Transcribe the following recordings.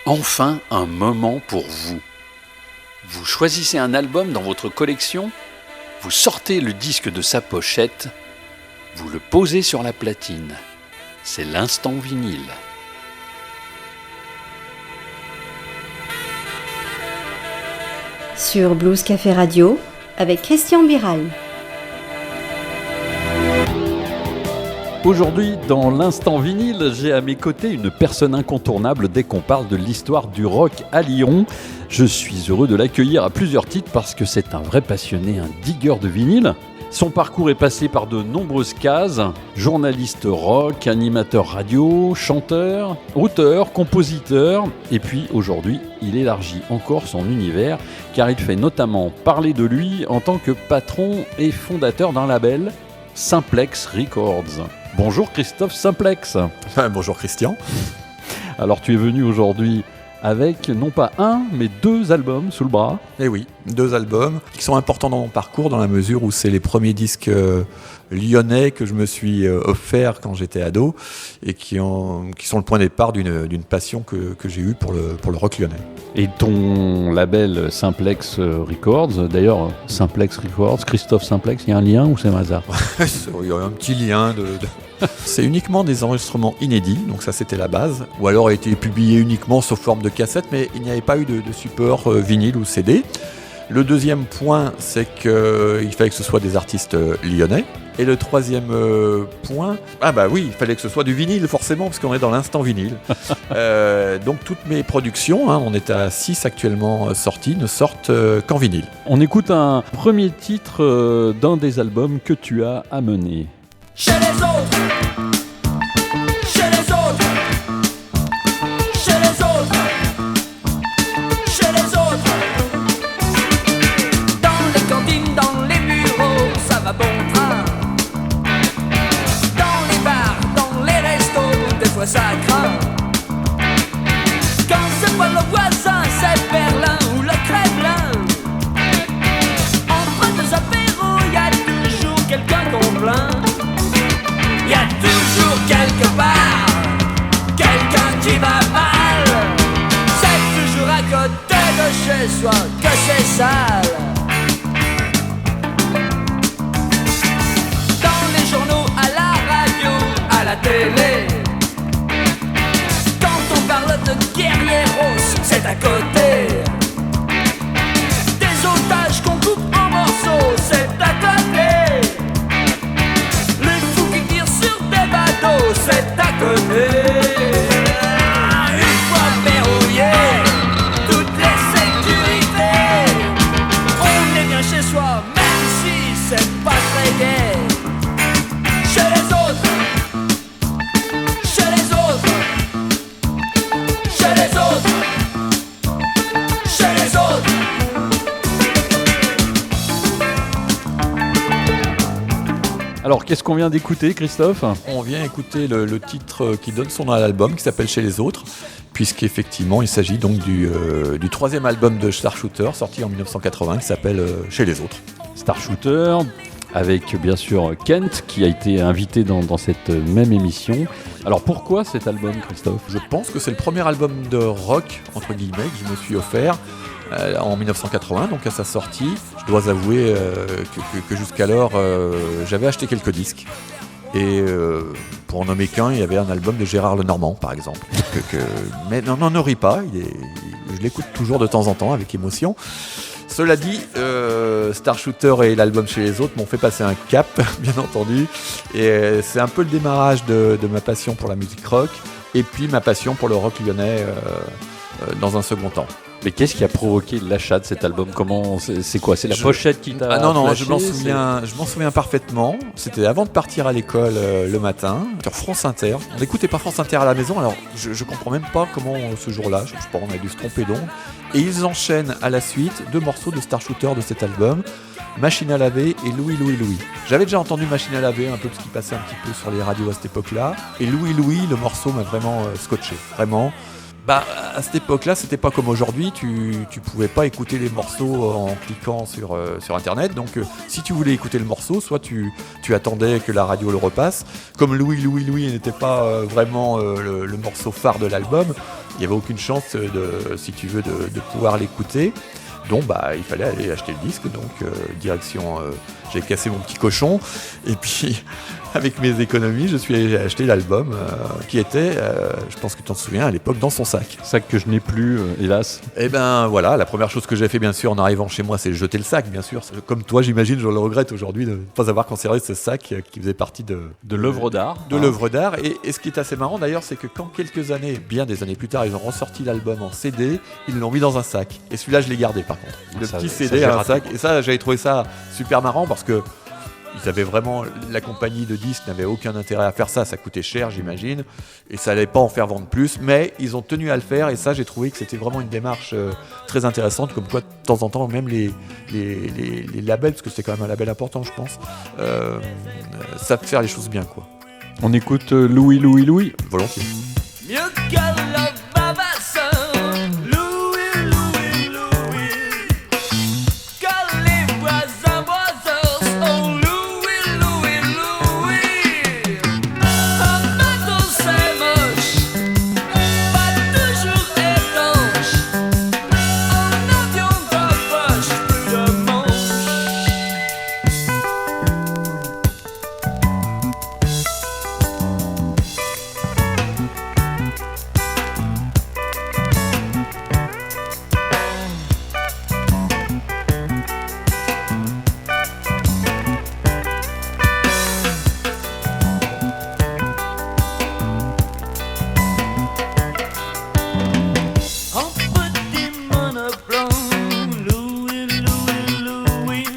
Enfin un moment pour vous. Vous choisissez un album dans votre collection, vous sortez le disque de sa pochette, vous le posez sur la platine. C'est l'instant vinyle. Sur Blues Café Radio, avec Christian Biral. Aujourd'hui, dans l'instant vinyle, j'ai à mes côtés une personne incontournable dès qu'on parle de l'histoire du rock à Lyon. Je suis heureux de l'accueillir à plusieurs titres parce que c'est un vrai passionné, un digueur de vinyle. Son parcours est passé par de nombreuses cases, journaliste rock, animateur radio, chanteur, auteur, compositeur, et puis aujourd'hui, il élargit encore son univers car il fait notamment parler de lui en tant que patron et fondateur d'un label, Simplex Records. Bonjour Christophe Simplex. Bonjour Christian. Alors tu es venu aujourd'hui avec non pas un, mais 2 albums sous le bras. Eh oui, 2 albums qui sont importants dans mon parcours dans la mesure où c'est les premiers disques lyonnais que je me suis offert quand j'étais ado et qui sont le point de départ d'une passion que j'ai eue pour le rock lyonnais. Et ton label Simplex Records, d'ailleurs Simplex Records, Christophe Simplex, il y a un lien ou c'est un hasard? Il y a un petit lien C'est uniquement des enregistrements inédits, donc ça c'était la base, ou alors a été publié uniquement sous forme de cassette, mais il n'y avait pas eu de support vinyle ou CD. Le deuxième point, c'est qu'il fallait que ce soit des artistes lyonnais. Et le troisième point, il fallait que ce soit du vinyle forcément, parce qu'on est dans l'instant vinyle. Donc toutes mes productions, on est à 6 actuellement sorties, ne sortent qu'en vinyle. On écoute un premier titre d'un des albums que tu as amené. Chez les autres, chez les autres, chez les autres, chez les autres. Dans les cantines, dans les bureaux, ça va bon train. Dans les bars, dans les restos, des fois ça craint. Quand c'est pas le voisin, c'est Berlin ou le Kremlin. Entre 2 apéros, y a toujours quelqu'un qu'on plaint. Y a toujours quelque part quelqu'un qui va mal. C'est toujours à côté de chez soi que c'est sale. Dans les journaux, à la radio, à la télé, quand on parle de guerrieros, c'est à côté. Des otages qu'on coupe en morceaux, c'est à côté. C'est à côté. Une fois verrouillé toutes les sécurités, on est bien chez soi, même si c'est pas très gai. Chez les autres, chez les autres, chez les autres, chez les autres. Alors, qu'est-ce qu'on vient d'écouter, Christophe ? On vient écouter le titre qui donne son nom à l'album, qui s'appelle Chez les autres, puisqu'effectivement, il s'agit donc du 3e album de Starshooter, sorti en 1980, qui s'appelle Chez les autres. Starshooter, avec bien sûr Kent, qui a été invité dans cette même émission. Alors, pourquoi cet album, Christophe ? Je pense que c'est le premier album de rock, entre guillemets, que je me suis offert en 1980, donc à sa sortie. Je dois avouer que jusqu'alors, j'avais acheté quelques disques. Et pour en nommer qu'un, il y avait un album de Gérard Lenormand, par exemple. Mais n'en rit pas, je l'écoute toujours de temps en temps avec émotion. Cela dit, Starshooter et l'album Chez les autres m'ont fait passer un cap, bien entendu. Et c'est un peu le démarrage de ma passion pour la musique rock, et puis ma passion pour le rock lyonnais dans un second temps. Mais qu'est-ce qui a provoqué l'achat de cet album ? C'est quoi ? C'est la pochette qui t'a non, flashé, je m'en souviens parfaitement. C'était avant de partir à l'école le matin, sur France Inter. On n'écoutait pas France Inter à la maison, alors je comprends même pas comment ce jour-là, je sais pas, on a dû se tromper d'onde. Et ils enchaînent à la suite 2 morceaux de Starshooter de cet album, Machine à laver et Louis Louis Louis. J'avais déjà entendu Machine à laver un peu parce qu'il passait un petit peu sur les radios à cette époque-là. Et Louis Louis, le morceau m'a vraiment scotché, vraiment. Bah, à cette époque-là, c'était pas comme aujourd'hui, tu pouvais pas écouter les morceaux en cliquant sur internet, donc si tu voulais écouter le morceau, soit tu attendais que la radio le repasse, comme Louis n'était pas vraiment le morceau phare de l'album, il n'y avait aucune chance si tu veux, de pouvoir l'écouter. Donc il fallait aller acheter le disque, donc direction, j'ai cassé mon petit cochon, et puis avec mes économies, je suis allé acheter l'album qui était, je pense que tu t'en souviens, à l'époque dans son sac. Sac que je n'ai plus, hélas. Et ben voilà, la première chose que j'ai fait bien sûr en arrivant chez moi, c'est jeter le sac, bien sûr. Comme toi, j'imagine, je le regrette aujourd'hui de ne pas avoir conservé ce sac qui faisait partie de l'œuvre d'art. De l'œuvre d'art. Et ce qui est assez marrant d'ailleurs, c'est que quand quelques années, bien des années plus tard, ils ont ressorti l'album en CD, ils l'ont mis dans un sac. Et celui-là, je l'ai gardé par contre. Le petit CD à un sac. Et ça, j'avais trouvé ça super marrant parce que ils avaient vraiment, la compagnie de disques n'avait aucun intérêt à faire ça coûtait cher j'imagine, et ça n'allait pas en faire vendre plus, mais ils ont tenu à le faire, et ça j'ai trouvé que c'était vraiment une démarche très intéressante, comme quoi de temps en temps même les labels, parce que c'était quand même un label important je pense, savent faire les choses bien quoi. On écoute Louis. Volontiers. Mieux que le babassin, Louis, Louis, Louis, que les voisins, oh Louis, Louis, Louis. Un bateau c'est moche, pas toujours étanche, un avion de poche, plus de manche. En petit monoplan, Louis, Louis, Louis.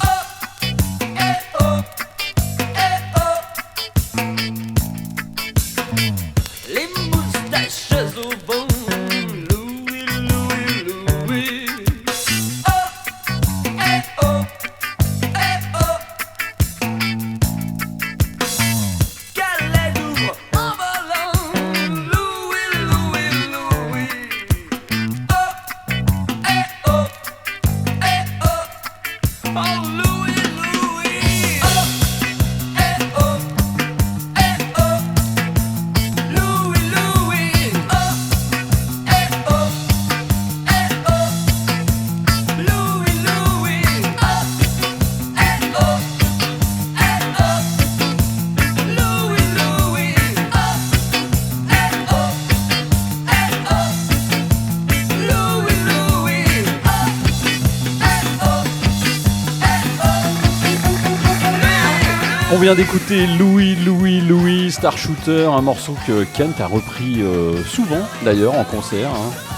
Oh, eh oh, eh oh. Les moustaches au vent, Louis, Louis, Louis. Oh, eh oh, eh oh. Calais d'ouvre en volant, Louis, Louis, Louis. Oh, eh oh, eh oh. Oh, Louis, Louis. Oh, eh oh, eh oh. Louis, Louis. Oh, eh oh, eh oh. Louis, Louis. Oh, eh oh, eh oh. Louis, Louis. Oh, eh oh, eh oh. Louis, Louis. On vient d'écouter Louis, Star Shooter, un morceau que Kent a repris souvent d'ailleurs en concert,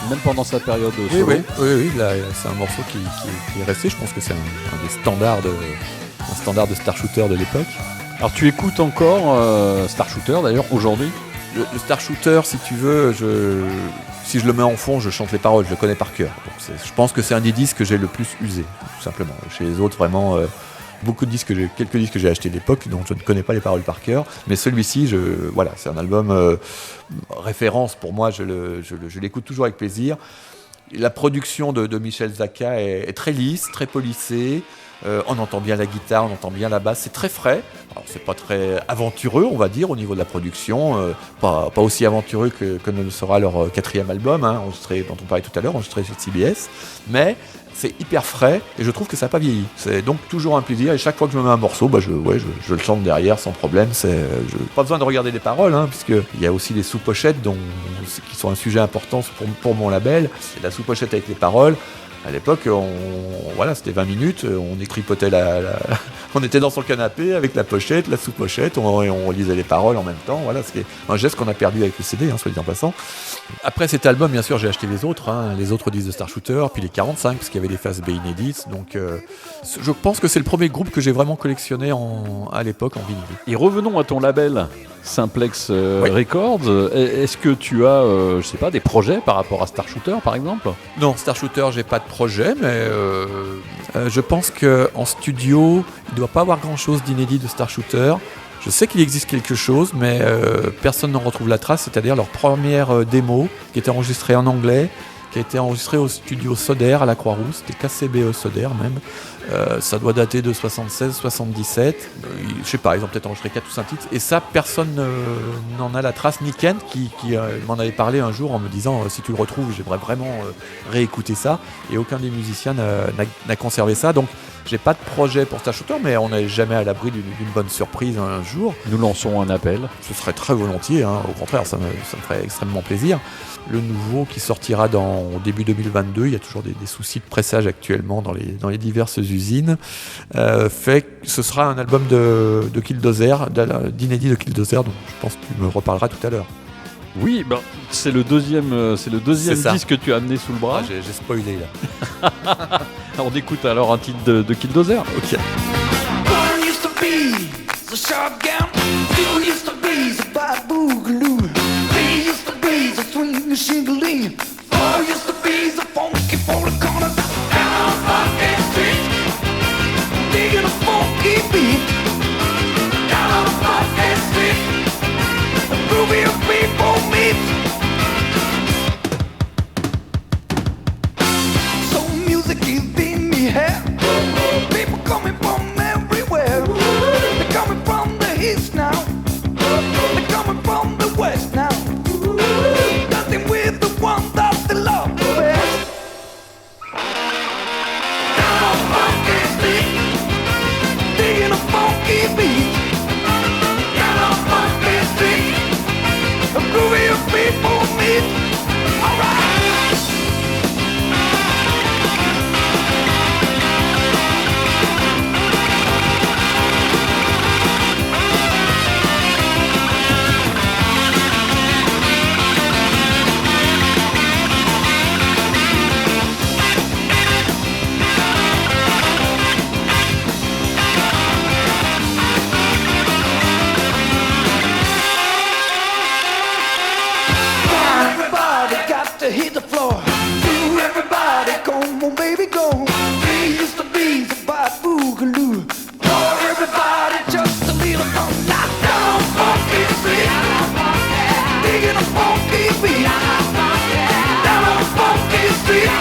même pendant sa période solo. Oui, là, c'est un morceau qui est resté, je pense que c'est un des standards de Star Shooter de l'époque. Alors tu écoutes encore Star Shooter d'ailleurs aujourd'hui? Le Star Shooter, si tu veux, si je le mets en fond, je chante les paroles, je le connais par cœur. Donc je pense que c'est un des disques que j'ai le plus usé, tout simplement. Chez les autres, vraiment, quelques disques que j'ai achetés à l'époque, dont je ne connais pas les paroles par cœur. Mais celui-ci, voilà, c'est un album référence pour moi, je l'écoute toujours avec plaisir. La production de Michel Zaka est très lisse, très polissée. On entend bien la guitare, on entend bien la basse, c'est très frais. Alors c'est pas très aventureux, on va dire, au niveau de la production, pas aussi aventureux que ne le sera leur quatrième album, enregistré, dont on parlait tout à l'heure, enregistré chez CBS, mais c'est hyper frais et je trouve que ça n'a pas vieilli. C'est donc toujours un plaisir, et chaque fois que je me mets un morceau, je le chante derrière sans problème. Pas besoin de regarder les paroles, puisqu'il y a aussi les sous-pochettes qui sont un sujet important pour mon label. Et la sous-pochette avec les paroles, à l'époque, c'était 20 minutes, on écripotait on était dans son canapé avec la pochette, la sous-pochette, on lisait les paroles en même temps. Voilà, c'est un geste qu'on a perdu avec le CD, soit dit en passant. Après cet album, bien sûr, j'ai acheté les autres disques de Star Shooter, puis les 45, parce qu'il y avait des phases B inédites. Donc, je pense que c'est le premier groupe que j'ai vraiment collectionné à l'époque en vinyle. Et revenons à ton label Simplex Records. Est-ce que tu as, des projets par rapport à Star Shooter, par exemple? Non, Star Shooter, j'ai pas de projet, mais je pense qu'en studio, il ne doit pas avoir grand-chose d'inédit de Star Shooter. Je sais qu'il existe quelque chose, mais personne n'en retrouve la trace, c'est-à-dire leur première démo, qui était enregistrée en anglais, qui a été enregistrée au studio Soder à la Croix-Rousse, c'était KCBE Soder même. Ça doit dater de 76-77. Je sais pas, ils ont peut-être enregistré 4 ou 5 titres. Et ça, personne n'en a la trace, ni Kent qui m'en avait parlé un jour en me disant si tu le retrouves, j'aimerais vraiment réécouter ça. Et aucun des musiciens n'a conservé ça. Donc j'ai pas de projet pour Star Shooter, mais on n'est jamais à l'abri d'une bonne surprise un jour. Nous lançons un appel. Ce serait très volontiers, hein. Au contraire, ça me ferait extrêmement plaisir. Le nouveau qui sortira au début 2022, il y a toujours des soucis de pressage actuellement dans les diverses usines, fait que ce sera un album de Killdozer, d'inédit de Killdozer, donc je pense que tu me reparleras tout à l'heure. Oui, c'est le deuxième disque que tu as amené sous le bras. J'ai spoilé là. On écoute alors un titre de Killdozer. Ok. One used to be the sharp gown, two used to be the bad boogaloo, three used to be the swing shingling, four used to be the funky for the corner down on Funky Street, digging a funky beat, down on Funky Street, the groovy people meet. So music is in the air, people coming from everywhere. They're coming from the east now, they're coming from the west now, dancing with the one that they love the best. Down on Funky Street, digging a funky beat. Down on Funky Street, a groovy people meet. Alright. Everybody got to hit the floor. Do everybody come on, baby, go. We used to be the bad boogaloo. For everybody just a little fun. Knock down Funky Street, digging a funky beat. Down on Funky Street,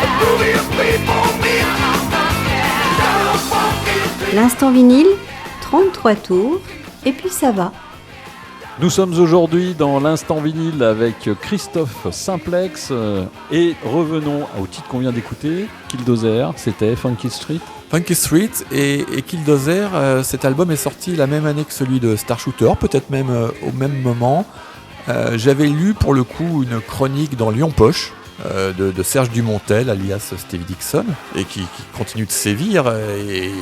the groovy people meet. Down on Funky Street. L'instant vinyle, 33 tours, et puis ça va. Nous sommes aujourd'hui dans l'instant vinyle avec Christophe Simplex et revenons au titre qu'on vient d'écouter, Killdozer, c'était Funky Street. Funky Street et Killdozer, cet album est sorti la même année que celui de Star Shooter, peut-être même au même moment. J'avais lu pour le coup une chronique dans Lyon Poche de Serge Dumontel, alias Stevie Dixon, et qui continue de sévir et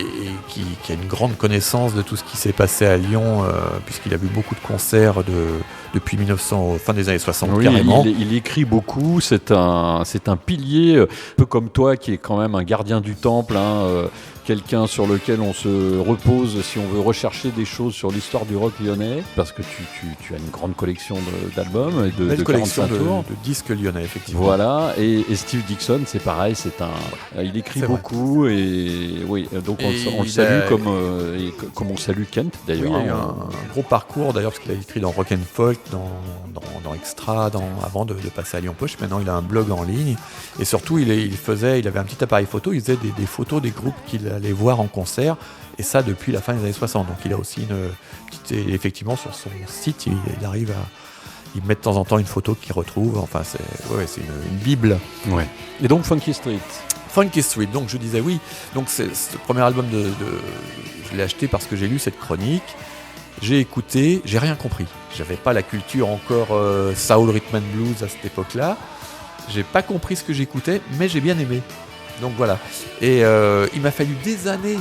qui a une grande connaissance de tout ce qui s'est passé à Lyon, puisqu'il a vu beaucoup de concerts depuis 1900, fin des années 60 Oui, carrément. il écrit beaucoup, c'est un pilier, un peu comme toi qui est quand même un gardien du temple, quelqu'un sur lequel on se repose si on veut rechercher des choses sur l'histoire du rock lyonnais, parce que tu as une grande collection d'albums et de collection 45 tours. de disques lyonnais, effectivement. Voilà, et Steve Dixon, c'est pareil, il écrit beaucoup, et oui, donc on le salue comme on salue Kent d'ailleurs. Oui, il a un gros parcours d'ailleurs, parce qu'il a écrit dans Rock and Folk, dans Extra, avant de passer à Lyon Poche. Maintenant, il a un blog en ligne, et surtout, il avait un petit appareil photo, il faisait des photos des groupes qu'il allait voir en concert, et ça depuis la fin des années 60. Donc, il a aussi une petite, effectivement, sur son site, il arrive à. Il met de temps en temps une photo qu'il retrouve, enfin c'est une bible. Ouais. Et donc Funky Street. Funky Street, donc je disais oui, donc c'est le premier album je l'ai acheté parce que j'ai lu cette chronique, j'ai écouté, j'ai rien compris. J'avais pas la culture encore soul, rhythm and blues à cette époque-là, j'ai pas compris ce que j'écoutais, mais j'ai bien aimé. Donc voilà, et il m'a fallu des années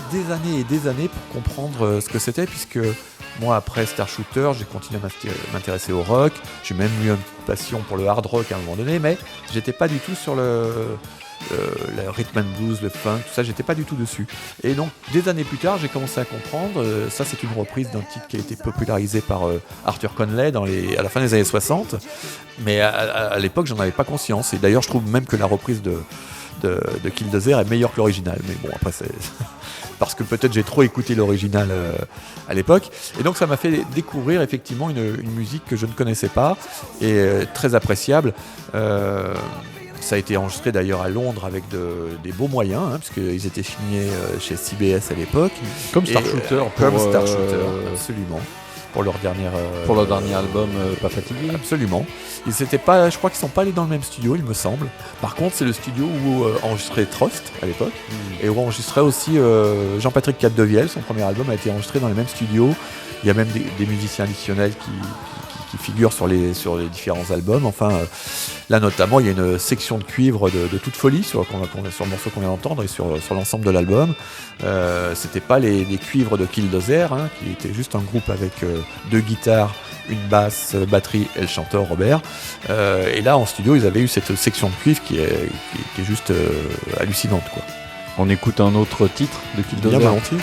pour comprendre ce que c'était, puisque moi, après Star Shooter, j'ai continué à m'intéresser au rock. J'ai même eu une passion pour le hard rock à un moment donné, mais j'étais pas du tout sur le rhythm and blues, le funk, tout ça, j'étais pas du tout dessus. Et donc, des années plus tard, j'ai commencé à comprendre. Ça, c'est une reprise d'un titre qui a été popularisé par Arthur Conley à la fin des années 60. Mais à l'époque, j'en avais pas conscience. Et d'ailleurs, je trouve même que la reprise de Killdozer est meilleure que l'original. Mais bon, après, parce que peut-être j'ai trop écouté l'original à l'époque. Et donc ça m'a fait découvrir effectivement une musique que je ne connaissais pas et très appréciable. Ça a été enregistré d'ailleurs à Londres avec des beaux moyens, puisqu'ils étaient signés chez CBS à l'époque. Comme Star Shooter. Comme Star Shooter, absolument. Pour leur dernier album Pas Fatigué. Absolument. Je crois qu'ils ne sont pas allés dans le même studio, il me semble. Par contre, c'est le studio où enregistrait Trost à l'époque, et où enregistrait aussi Jean-Patrick Capdevielle. Son premier album a été enregistré dans les mêmes studios. Il y a même des musiciens additionnels qui figurent sur les différents albums. Enfin, là notamment, il y a une section de cuivre de toute folie sur le morceau qu'on vient d'entendre et sur l'ensemble de l'album. C'était pas les cuivres de Killdozer, qui était juste un groupe avec 2 guitares, une basse, batterie et le chanteur Robert. Et là, en studio, ils avaient eu cette section de cuivre qui est juste hallucinante, quoi. On écoute un autre titre de Killdozer. Bien volontiers.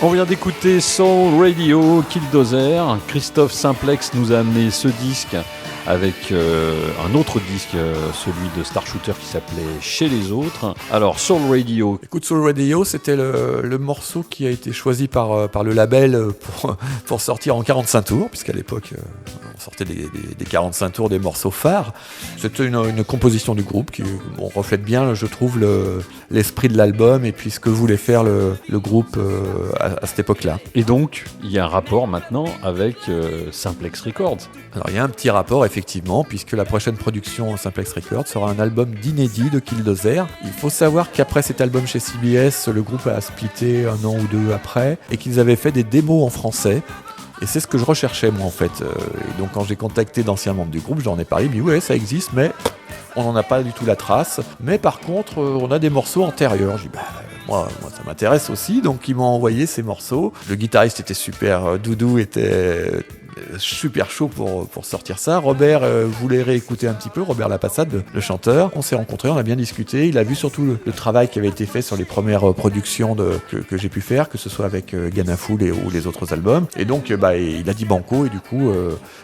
On vient d'écouter Soul Radio, Killdozer. Christophe Simplex nous a amené ce disque avec un autre disque, celui de Star Shooter qui s'appelait Chez les autres. Alors Soul Radio. Écoute, Soul Radio, c'était le morceau qui a été choisi par le label pour sortir en 45 tours, puisqu'à l'époque on sortait des 45 tours, des morceaux phares. C'était une composition du groupe qui reflète bien, je trouve, l'esprit de l'album et puis ce que voulait faire le groupe à cette époque-là. Et donc, il y a un rapport maintenant avec Simplex Records. Alors il y a un petit rapport effectivement, puisque la prochaine production Simplex Records sera un album d'inédit de Killdozer. Il faut savoir qu'après cet album chez CBS, le groupe a splitté 1 an ou 2 après, et qu'ils avaient fait des démos en français. Et c'est ce que je recherchais moi en fait. Et donc quand j'ai contacté d'anciens membres du groupe, j'en ai parlé, mais ouais, ça existe, mais on n'en a pas du tout la trace. Mais par contre, on a des morceaux antérieurs. J'ai dit, moi ça m'intéresse aussi, donc ils m'ont envoyé ces morceaux. Le guitariste était super, Doudou était super chaud pour sortir ça. Robert voulait réécouter un petit peu, Robert Lapassade, le chanteur. On s'est rencontrés, on a bien discuté. Il a vu surtout le travail qui avait été fait sur les premières productions que j'ai pu faire, que ce soit avec Ghana Fool ou les autres albums. Et donc il a dit banco, et du coup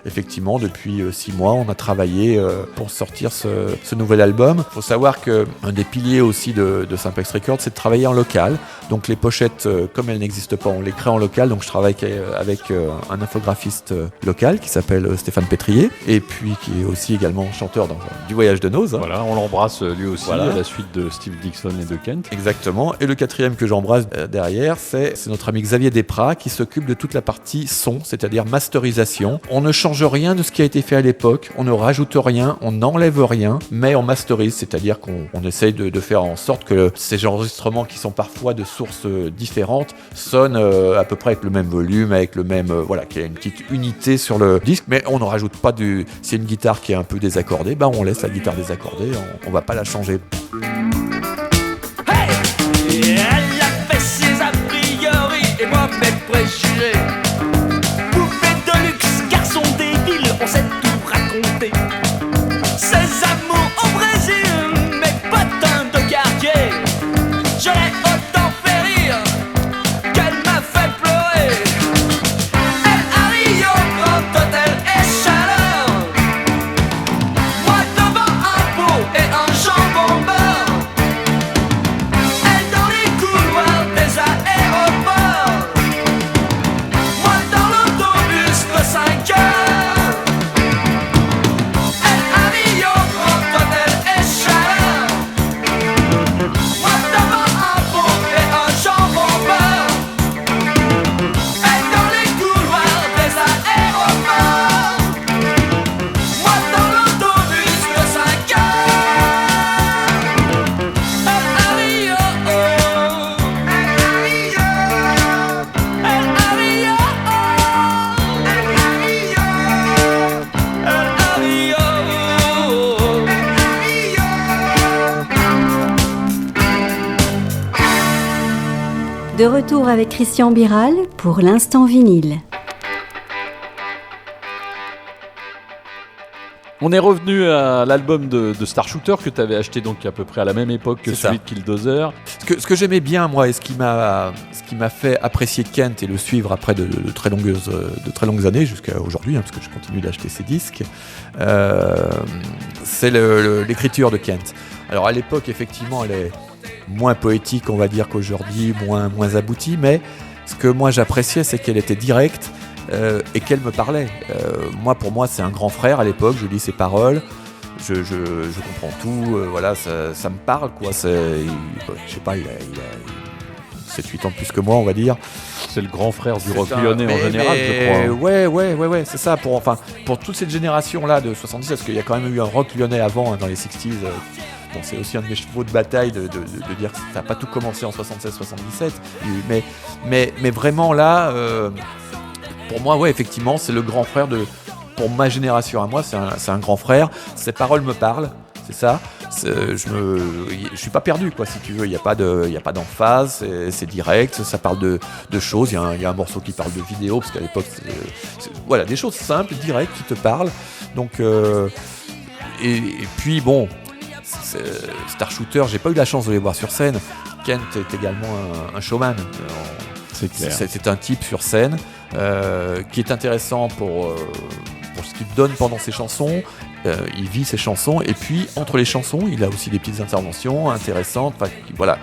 effectivement depuis 6 mois on a travaillé pour sortir ce nouvel album. Il faut savoir qu'un des piliers aussi de Simplex Records, c'est de travailler en local. Donc les pochettes, comme elles n'existent pas, on les crée en local. Donc je travaille avec un infographiste local qui s'appelle Stéphane Pétrier, et puis qui est aussi également chanteur du Voyage de Noz. Voilà, on l'embrasse lui aussi, à la suite de Steve Dixon et de Kent. Exactement. Et le quatrième que j'embrasse derrière, c'est notre ami Xavier Desprats qui s'occupe de toute la partie son, c'est-à-dire masterisation. On ne change rien de ce qui a été fait à l'époque, on ne rajoute rien, on n'enlève rien, mais on masterise, c'est-à-dire qu'on essaye de faire en sorte que ces enregistrements qui sont parfois de sources différentes sonnent à peu près avec le même volume, avec le même... qu'il y a une petite unité sur le disque, mais on ne rajoute pas du... Si une guitare qui est un peu désaccordée, on laisse la guitare désaccordée, on va pas la changer. Hey, elle a fait ses a priori et moi mes préjugés. Poupée de luxe, garçon des villes, on s'est tout raconté. Ses amours au Brésil, mes potins de quartier. Je l'ai autant fait rire qu'elle m'a fait pleurer. Elle a Rio, grand hôtel et chaleur. Moi devant un pot et un jambon beurre. Elle dans les couloirs des aéroports. Moi dans l'autobus de 5 heures. Elle a Rio, grand hôtel et chaleur. Moi devant un pot et un jambon beurre. Elle dans les couloirs des aéroports. Moi dans l'autobus de 5 heures. Elle a Rio, elle a Rio, elle a Rio, elle a Rio, De retour avec Christian Biral pour l'instant vinyle. On est revenu à l'album de Star Shooter que tu avais acheté donc à peu près à la même époque que C'est ça. celui de Killdozer. Ce que j'aimais bien, moi, et ce qui m'a fait apprécier Kent et le suivre après de très longues années, jusqu'à aujourd'hui, parce que je continue d'acheter ses disques, c'est l'écriture de Kent. Alors à l'époque, effectivement, elle est moins poétique, on va dire, qu'aujourd'hui, moins aboutie, mais ce que moi j'appréciais, c'est qu'elle était directe et qu'elle me parlait. Pour moi, c'est un grand frère à l'époque, je lis ses paroles. Je comprends tout, voilà, ça me parle, quoi. Je sais pas, il a 7-8 ans de plus que moi, on va dire. C'est le grand frère du C'est rock un- lyonnais en général, je crois. Ouais, c'est ça. Pour toute cette génération-là de 70, parce qu'il y a quand même eu un rock lyonnais avant, dans les 60s. Bon, c'est aussi un de mes chevaux de bataille de dire que ça n'a pas tout commencé en 76-77. Mais vraiment là, pour moi, ouais, effectivement, c'est le grand frère pour ma génération à moi, c'est un grand frère. Ses paroles me parlent, c'est ça. Je suis pas perdu, quoi, si tu veux. Il y a pas d'emphase, c'est direct, ça parle de choses. Il y a un morceau qui parle de vidéo, parce qu'à l'époque, voilà, des choses simples, directes, qui te parlent. Donc, et puis bon, Star Shooter, j'ai pas eu la chance de les voir sur scène. Kent est également un showman. C'est clair. C'est un type sur scène qui est intéressant pour ce qu'il donne pendant ses chansons. Il vit ses chansons, et puis entre les chansons, il a aussi des petites interventions intéressantes. Enfin, voilà,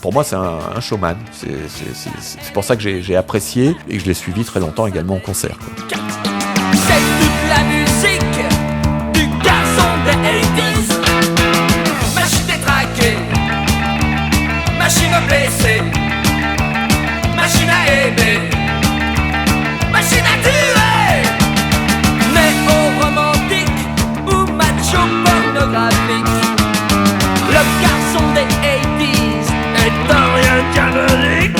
pour moi, c'est un showman. C'est pour ça que j'ai apprécié et que je l'ai suivi très longtemps également en concert, quoi. c'est toute la musique du garçon des 80s. Machine détraquée, machine blessée, machine à aimer, machine à tuer. Néo-romantique ou macho pornographique, le garçon des 80s est un rien diabolique.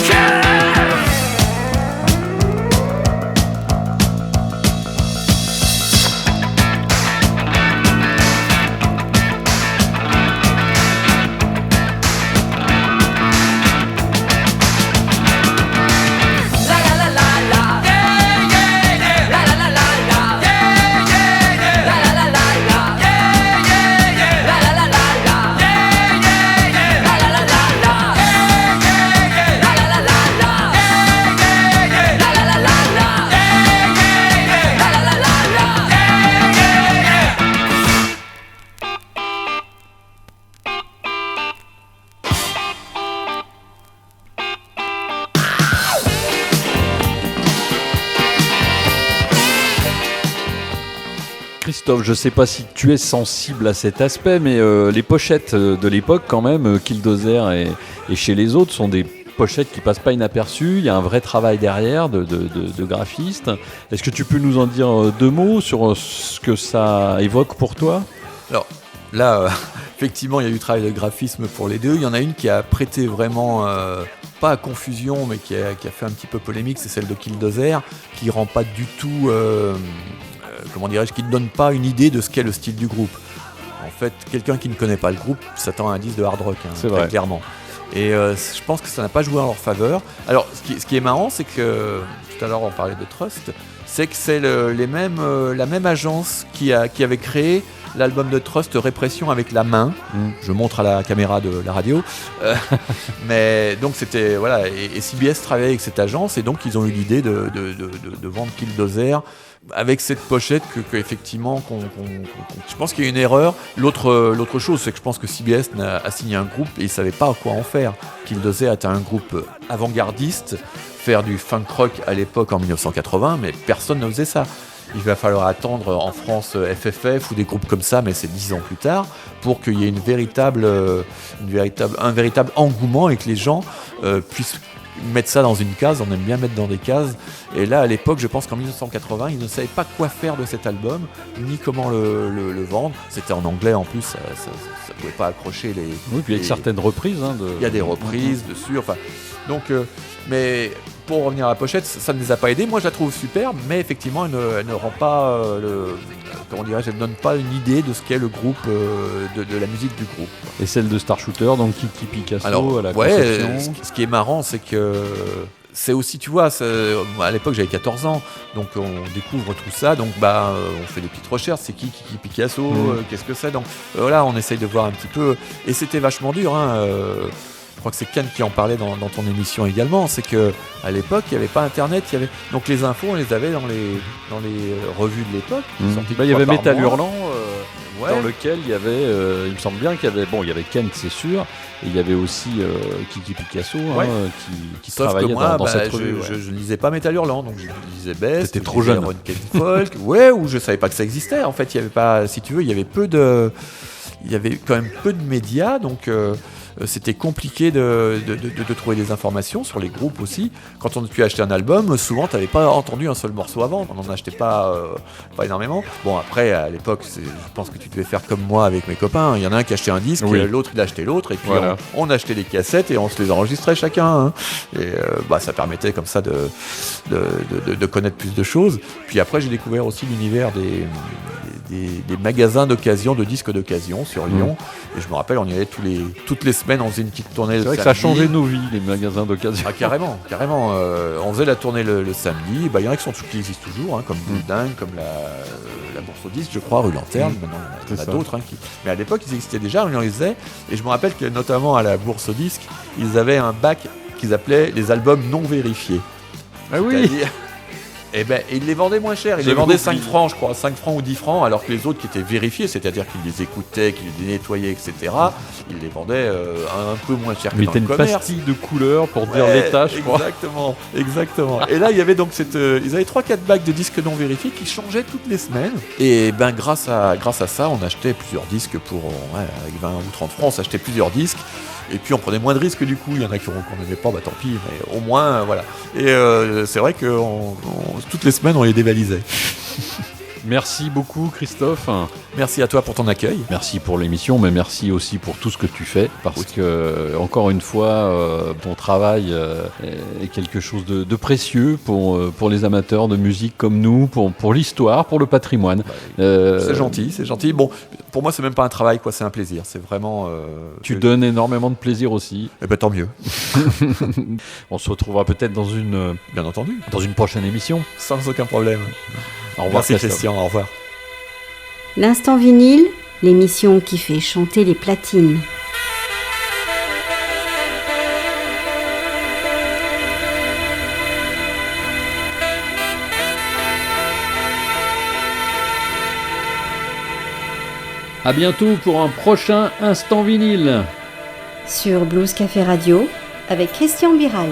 Christophe, je sais pas si tu es sensible à cet aspect, mais les pochettes de l'époque, quand même, Killdozer et chez les autres, sont des pochettes qui passent pas inaperçues. Il y a un vrai travail derrière de graphiste. Est-ce que tu peux nous en dire deux mots sur ce que ça évoque pour toi ? Alors là, effectivement, il y a eu du travail de graphisme pour les deux. Il y en a une qui a prêté vraiment, pas à confusion, mais qui a fait un petit peu polémique, c'est celle de Killdozer, qui rend pas du tout, comment dirais-je, qui ne donne pas une idée de ce qu'est le style du groupe. En fait, quelqu'un qui ne connaît pas le groupe s'attend à un disque de hard rock, C'est très vrai. clairement. Et je pense que ça n'a pas joué en leur faveur. Alors, ce qui est marrant, c'est que tout à l'heure on parlait de Trust, c'est que c'est la même agence qui avait créé l'album de Trust, Répression avec la main. Je montre à la caméra de la radio. Mais donc c'était voilà, et CBS travaillait avec cette agence, et donc ils ont eu l'idée de vendre Killdozer avec cette pochette que effectivement je pense qu'il y a une erreur. L'autre chose, c'est que je pense que CBS a signé un groupe et ils savaient pas quoi en faire. Killdozer était un groupe avant-gardiste, faire du funk rock à l'époque en 1980, mais personne ne faisait ça. Il va falloir attendre en France FFF ou des groupes comme ça, mais c'est 10 ans plus tard, pour qu'il y ait un véritable engouement et que les gens puissent mettre ça dans une case. On aime bien mettre dans des cases. Et là, à l'époque, je pense qu'en 1980, ils ne savaient pas quoi faire de cet album, ni comment le vendre. C'était en anglais en plus, ça ne pouvait pas accrocher les... Oui, puis il y a certaines reprises. Il y a des reprises dessus, enfin... Donc, mais... Pour revenir à la pochette, ça ne les a pas aidés. Moi, je la trouve super, mais effectivement, elle ne rend pas, elle ne donne pas une idée de ce qu'est le groupe, de la musique du groupe. Et celle de Star Shooter, donc Kiki Picasso à la conception. conception. Ce qui est marrant, c'est que c'est aussi, tu vois, à l'époque j'avais 14 ans, donc on découvre tout ça, donc on fait des petites recherches, c'est qui Picasso, qu'est-ce que c'est, donc voilà, on essaye de voir un petit peu, et c'était vachement dur, hein. Je crois que c'est Ken qui en parlait dans ton émission également, c'est que à l'époque il n'y avait pas internet, donc les infos on les avait dans les revues de l'époque. Il y avait Métal Hurlant dans lequel il y avait, il me semble bien qu'il y avait, il y avait Ken c'est sûr, et il y avait aussi Kiki Picasso qui travaillait dans cette revue. Je lisais pas Métal Hurlant, donc je lisais Best. T'étais trop jeune. Folk, ou je savais pas que ça existait. En fait, il y avait pas, si tu veux, il y avait quand même peu de médias, donc. C'était compliqué de trouver des informations sur les groupes aussi. Quand tu achetais un album, souvent tu n'avais pas entendu un seul morceau avant. On n'en achetait pas énormément. Bon, après, à l'époque, je pense que tu devais faire comme moi avec mes copains. Il y en a un qui achetait un disque, l'autre il achetait l'autre, et puis voilà. on achetait les cassettes et on se les enregistrait chacun. Hein. Et ça permettait comme ça de connaître plus de choses. Puis après, j'ai découvert aussi l'univers des magasins d'occasion, de disques d'occasion sur Lyon. Et je me rappelle, on y allait toutes les semaines, on faisait une petite tournée. C'est vrai que ça a changé nos vies, les magasins d'occasion. Ah, carrément. On faisait la tournée le samedi. Il y en a qui existent toujours, hein, comme Bulldown, comme la Bourse aux disques, je crois, rue Lanterne. Maintenant, il y en a d'autres. Hein, mais à l'époque, ils existaient déjà, on les faisait. Et je me rappelle que, notamment à la Bourse aux disques, ils avaient un bac qu'ils appelaient les albums non vérifiés. Ah oui. Et ils les vendaient moins cher, ils les vendaient 5 francs, je crois, 5 francs ou 10 francs, alors que les autres qui étaient vérifiés, c'est-à-dire qu'ils les écoutaient, qu'ils les nettoyaient, etc., ils les vendaient un peu moins cher que dans le commerce. Ils mettaient une pastille de couleur pour dire les tâches, je crois. Exactement. Et là, il y avait donc ils avaient 3-4 bacs de disques non vérifiés qui changeaient toutes les semaines. Et grâce à ça, on achetait plusieurs disques avec 20 ou 30 francs, on s'achetait plusieurs disques. Et puis on prenait moins de risques du coup, il y en a qu'on n'aimait pas, tant pis, mais au moins, voilà. Et c'est vrai que toutes les semaines, on les dévalisait. Merci beaucoup Christophe. Merci à toi pour ton accueil. Merci pour l'émission, mais merci aussi pour tout ce que tu fais, parce que, encore une fois, ton travail est quelque chose de précieux pour les amateurs de musique comme nous, pour l'histoire, pour le patrimoine. C'est gentil. Bon, pour moi, c'est même pas un travail, c'est un plaisir. C'est vraiment... tu donnes énormément de plaisir aussi. Eh tant mieux. On se retrouvera peut-être bien entendu, dans une prochaine émission. Sans aucun problème. Au revoir. Merci Christian, au revoir. L'Instant Vinyle, l'émission qui fait chanter les platines. À bientôt pour un prochain Instant Vinyle. Sur Blues Café Radio, avec Christian Biral.